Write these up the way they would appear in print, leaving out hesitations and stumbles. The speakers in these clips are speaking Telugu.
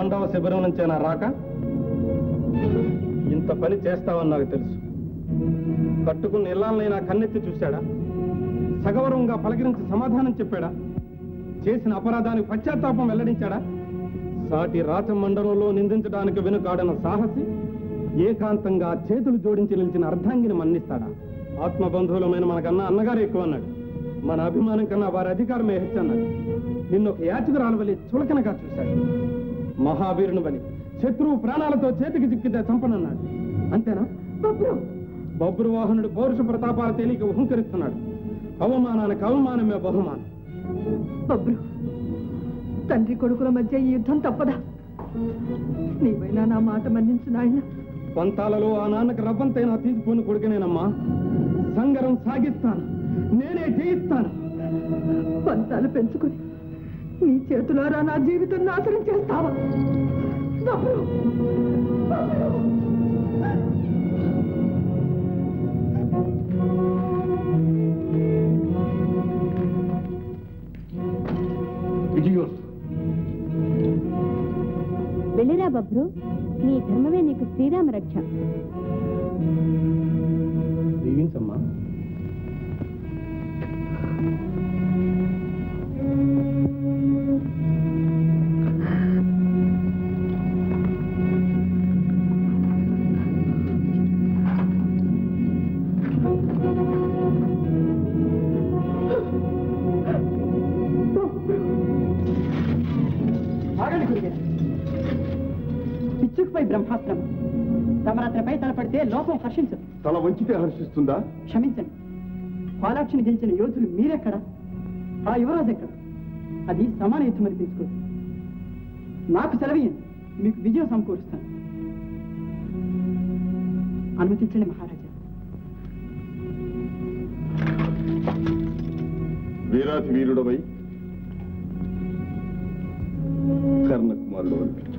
పాండవ శిబిరం నుంచేనా రాక? ఇంత పని చేస్తావని నాకు తెలుసు. కట్టుకున్న ఇళ్లాలనైనా కన్నెత్తి చూశాడా? సగౌరవంగా పలకరించి సమాధానం చెప్పాడా? చేసిన అపరాధానికి పశ్చాత్తాపం వెల్లడించాడా? సాటి రాచమండలంలో నిందించడానికి వెనుకాడిన సాహసి ఏకాంతంగా చేతులు జోడించి నిలిచిన అర్ధాంగిని మన్నిస్తాడా? ఆత్మబంధువులమైన మనకన్నా అన్నగారు ఎక్కువ అన్నాడు. మన అభిమానం కన్నా వారి అధికారమే హెచ్చన్నాడు. నిన్ను ఒక యాచకురాలు వలి చులకనగా చూశాడు. మహావీరుని వలి శత్రువు ప్రాణాలతో చేతికి చిక్కితే చంపనన్నాడు. అంతేనా? బబ్రువాహనుడు పౌరుష ప్రతాపాల తేలిక హుంకరిస్తున్నాడు. అవమానానికి అవమానమే బహుమానం. బబ్రు, తండ్రి కొడుకుల మధ్య ఈ యుద్ధం తప్పదా? నీవైనా నా మాట మన్నించు నాయన. పంతాలలో ఆ నాన్నకు రవ్వంతైనా తీసుకుని కొడుకునేనమ్మా. సంగరం సాగిస్తాను, నేనే జయిస్తాను. పంతాలు పెంచుకుని నీ చేతులారా నా జీవితం నాశనం చేస్తావా? బబ్రు, బబ్రు. వెళ్ళిరా బబ్రు, నీ ధర్మమే నీకు శ్రీరామ రక్ష. దీవించమ్మా. పిచ్చుకుపై బ్రహ్మాస్త్రం తమరత్నపై తలపడితే లోకం హర్షించదు. తల వంచితే హర్షిస్తుందా? క్షమించండి, పాలాక్షిని గెలిచిన యోధులు మీరెక్కడ? ఆ యువరాజు ఎక్కడ? అది సమాన యుద్ధం అనిపించుకోదు. నాకు సెలవీయండి, మీకు విజయం సమకూరుస్తాను. అనుమతించండి మహారాజా. వీరాతి వీరుడవై కర్ణకుమారుడు అనిపించు.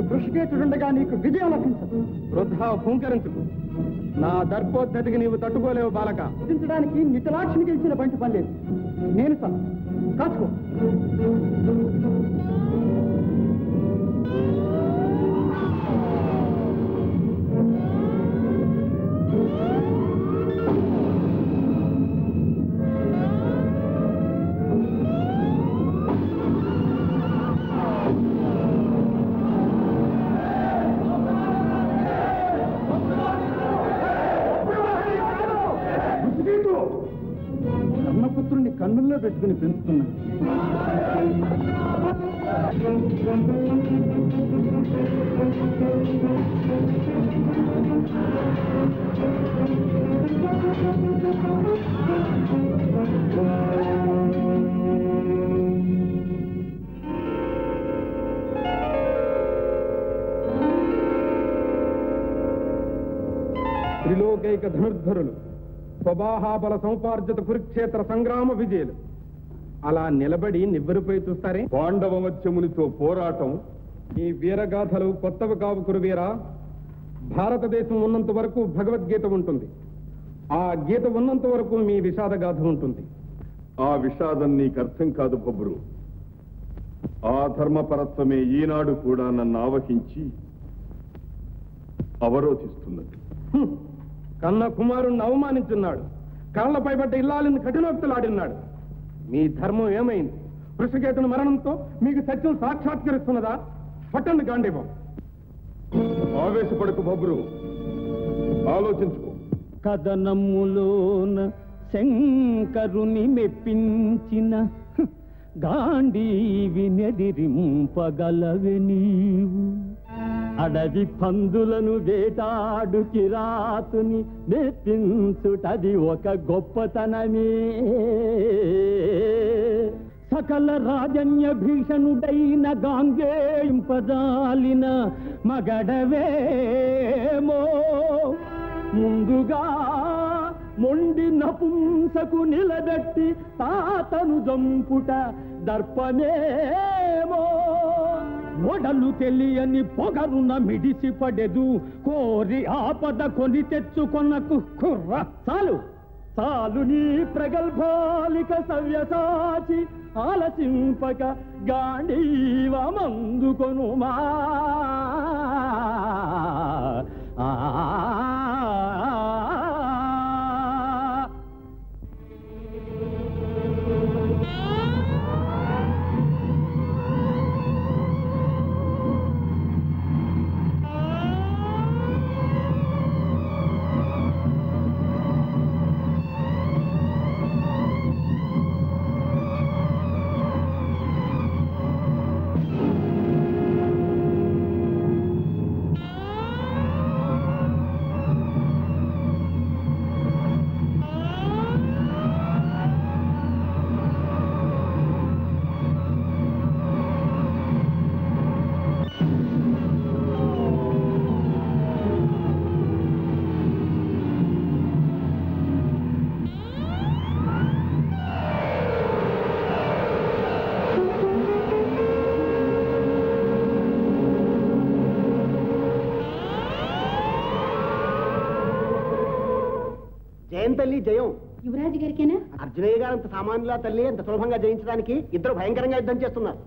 వృషికేతుడుండగా నీకు విజయం లభించదు. వృద్ధా హూంకరించుకు. నా దర్పోద్ధతికి నీవు తట్టుకోలేవు బాలక. దించడానికి నితలాక్షిని గెలిచిన బంటి పనిలేదు. నేను కాచుకో. కన్నపుత్రుని కన్నుల్లో పెట్టుకుని పెంచుతున్నా. త్రిలోకైక ధనుర్ధరులు, స్వబాహాబల సముపార్జిత కురుక్షేత్ర సంగ్రామ విజయులు అలా నిలబడి నివ్వెరపై చూస్తారే. పాండవ మధ్యమునితో పోరాటం. ఈ వీరగాథలు కొత్తవి కావు కురువీరా. భారతదేశం ఉన్నంత వరకు భగవద్గీత ఉంటుంది. ఆ గీత ఉన్నంత వరకు మీ విషాదగాథ ఉంటుంది. ఆ విషాదం నీకు అర్థం కాదు బొబ్రు. ఆ ధర్మపరత్వమే ఈనాడు కూడా నన్ను ఆవహించి అవరోధిస్తున్నది. కన్న కుమారుణ్ణి అవమానించున్నాడు. కాళ్లపై పడ్డ ఇల్లాలిని కఠినోక్తులాడినాడు. మీ ధర్మం ఏమైంది? వృషికేతుని మరణంతో మీకు సత్యం సాక్షాత్కరిస్తున్నదా? పట్టండి గాంధీవం. ఆవేశపడకు బొబ్బరు, ఆలోచించుకో. కథనములోన శంకరుని మెప్పించిన గాంధీవి నెదిరింపగలవే నీవు. అడవి పందులను వేటాడు కిరాతుని మెప్పించుటది ఒక గొప్పతనమే. సకల రాజన్య భీషణుడైన గాంగేయింపజాలిన మగడవేమో. ముందుగా మొండి నపుంసకు నిలబెట్టి తాతను జంపుట దర్పమేమో. ఒడలు తెలియని పొగరున మిడిసి పడెదు కోరి ఆపద కొని తెచ్చుకొనకు కుర్ర. చాలు చాలు నీ ప్రగల్భాలిక సవ్యసాచి ఆలసింపక గాంధీవమందుకొనుమా. తల్లి జయం. యువరాజు గారికేనా? అర్జునయ్య గారు అంత సామాన్యులా తల్లి అంత సులభంగా జయించడానికి ఇద్దరు భయంకరంగా యుద్ధం చేస్తున్నారు.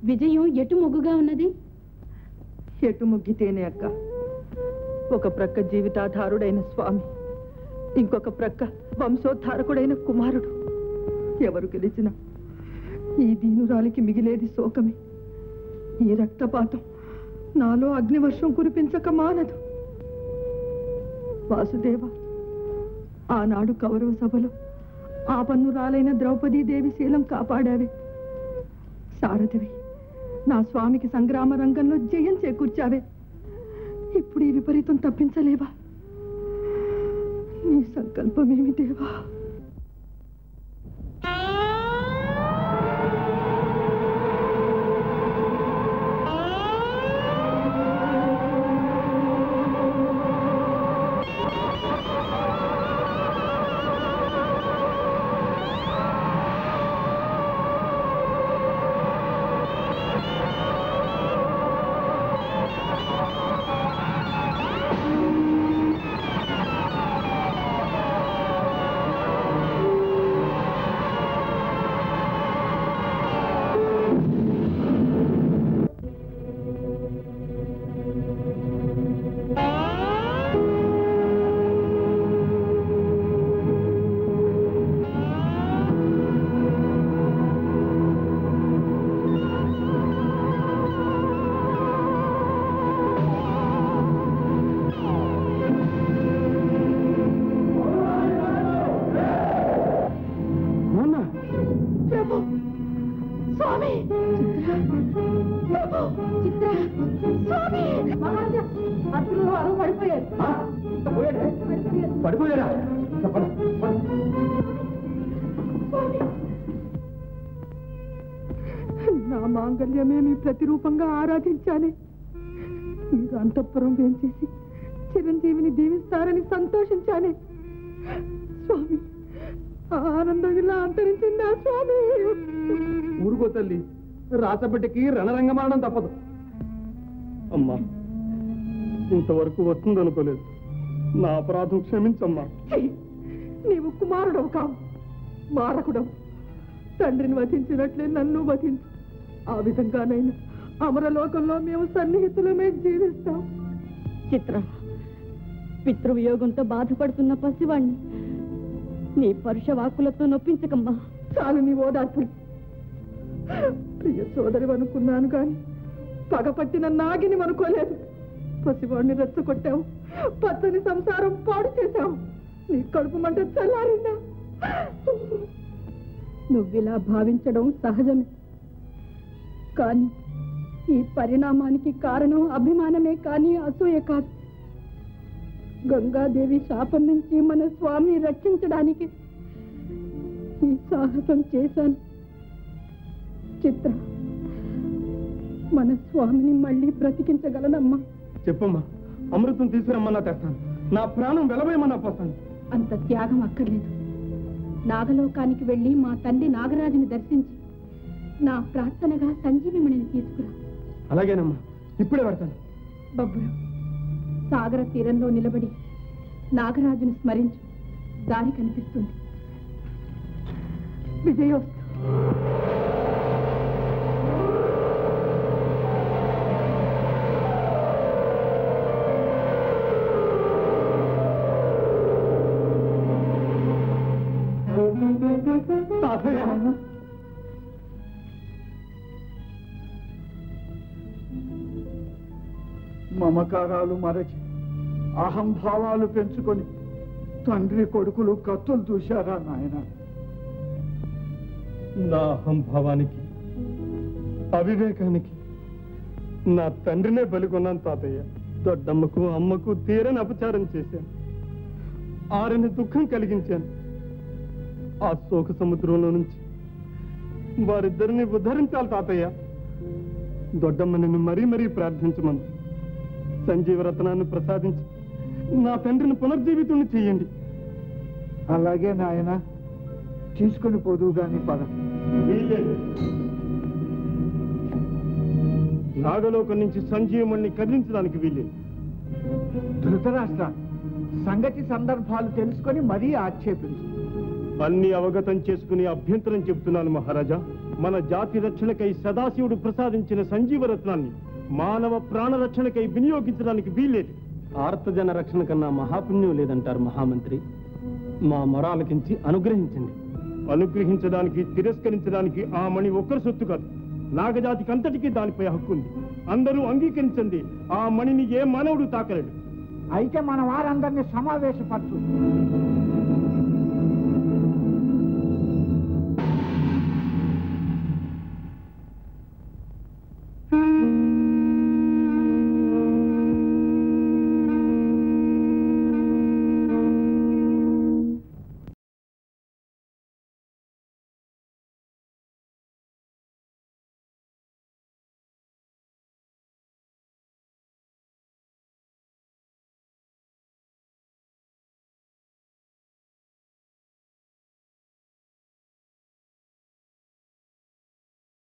విజయం ఎటు మొగ్గుగా ఉన్నది? ఎటు ముగ్గితేనే అక్క. ఒక ప్రక్క జీవితాధారుడైన స్వామి, ఇంకొక ప్రక్క వంశోద్ధారకుడైన కుమారుడు. ఎవరు గెలిచినా ఈ దీనురాలికి మిగిలేది శోకమే. ఈ రక్తపాతం నాలో అగ్నివర్షం కురిపించక మానదు. వాసుదేవ, ఆనాడు కౌరవ సభలో ఆపన్నురాలైన ద్రౌపదీదేవి శీలం కాపాడావే. సారథివి, నా స్వామికి సంగ్రామ రంగంలో జయం చేకూర్చావే. ఇప్పుడు ఈ విపరీతం తప్పించలేవా? నీ సంకల్పమేమి దేవా? పడిపోయారా? నా మాంగళ్యమే మీ ప్రతిరూపంగా ఆరాధించాలి. మీరు అంతఃపురం వేంచేసి చిరంజీవిని దీవిస్తారని సంతోషించాలి. స్వామి, ఆనందం ఇలా అంతరించిందా స్వామి? ఊరుకో తల్లి, రాచబిడ్డకి రణరంగమాడడం తప్పదు. అమ్మా, ఇంతవరకు వస్తుందనుకోలేదు. నా అపరాధం క్షమించమ్మా. నీవు కుమారుడవు కావు, మారకుడవు. తండ్రిని వధించినట్లే నన్ను వధించు. ఆ విధంగానైనా అమరలోకంలో మేము సన్నిహితులమే జీవిస్తాం. చిత్ర, పితృవియోగంతో బాధపడుతున్న పసివాణ్ణి నీ పరుష వాక్కులతో నొప్పించకమ్మా. చాలు నీ ఓదార్పులు. ప్రియ సోదరి అనుకున్నాను కానీ పగపట్టిన నాగిని అనుకోలేదు. పసివాడిని రెచ్చగొట్టావు, పచ్చని సంసారం పాడు చేశావు. నీ కడుపు మంట చల్లారిందా? నువ్విలా భావించడం సహజమే, కానీ ఈ పరిణామానికి కారణం అభిమానమే కానీ అసూయ కాదు. గంగాదేవి శాపం నుంచి మన స్వామిని రక్షించడానికి ఈ సాహసం చేశాను. చిత్ర, మన స్వామిని మళ్ళీ బ్రతికించగలనమ్మా. చెప్పమ్మా, అమృతం తీసుకురమ్మన్నా తెస్తాను, నా ప్రాణం వెలవేయమన్నా పోతాను. అంత త్యాగం అక్కర్లేదు. నాగలోకానికి వెళ్ళి మా తండ్రి నాగరాజుని దర్శించి నా ప్రార్థనగా సంజీవిమణిని తీసుకురా. అలాగేనమ్మా, ఇప్పుడే పెడతాను. బబ్బులు, సాగర తీరంలో నిలబడి నాగరాజుని స్మరించు, దారి కనిపిస్తుంది. విజయోస్తు. మమకారాలు మరచి అహంభావాలు పెంచుకొని తండ్రి కొడుకులు కత్తులు చూశారా నాయన? నా అహంభావానికి, అవివేకానికి నా తండ్రినే బలికొన్నాను తాతయ్య. దొడ్డమ్మకు అమ్మకు తీరని అపచారం చేశాను, ఆరని దుఃఖం కలిగించాను. ఆ శోక సముద్రంలో నుంచి వారిద్దరిని ఉద్ధరించాలి తాతయ్య. దొడ్డమ్మ నిన్ను మరీ మరీ ప్రార్థించమను. సంజీవరత్నాన్ని ప్రసాదించి నా తండ్రిని పునర్జీవితుణ్ణి చెయ్యండి. అలాగే నాయన, తీసుకుని పోదు గాని పద. నాగలోకం నుంచి సంజీవమణ్ణి కదిలించడానికి వీలేదు. ధృతరాష్ట్ర, సంగతి సందర్భాలు తెలుసుకొని మరీ ఆక్షేపించు. అన్ని అవగతం చేసుకుని అభ్యంతరం చెబుతున్నాను మహారాజా. మన జాతి రక్షణకై సదాశివుడు ప్రసాదించిన సంజీవరత్నాన్ని మానవ ప్రాణరక్షణకై వినియోగించడానికి వీల్లేదు. ఆర్తజన రక్షణ కన్నా మహాపుణ్యం లేదంటారు మహామంత్రి. మా మొరాలకించి అనుగ్రహించండి. అనుగ్రహించడానికి, తిరస్కరించడానికి ఆ మణి ఒక్కరి సొత్తు కాదు, నాగజాతికి అంతటికీ దానిపై హక్కు ఉంది. అందరూ అంగీకరించండి. ఆ మణిని ఏ మానవుడు తాకలేడు. అయితే మన వారందరినీ సమావేశపరచు.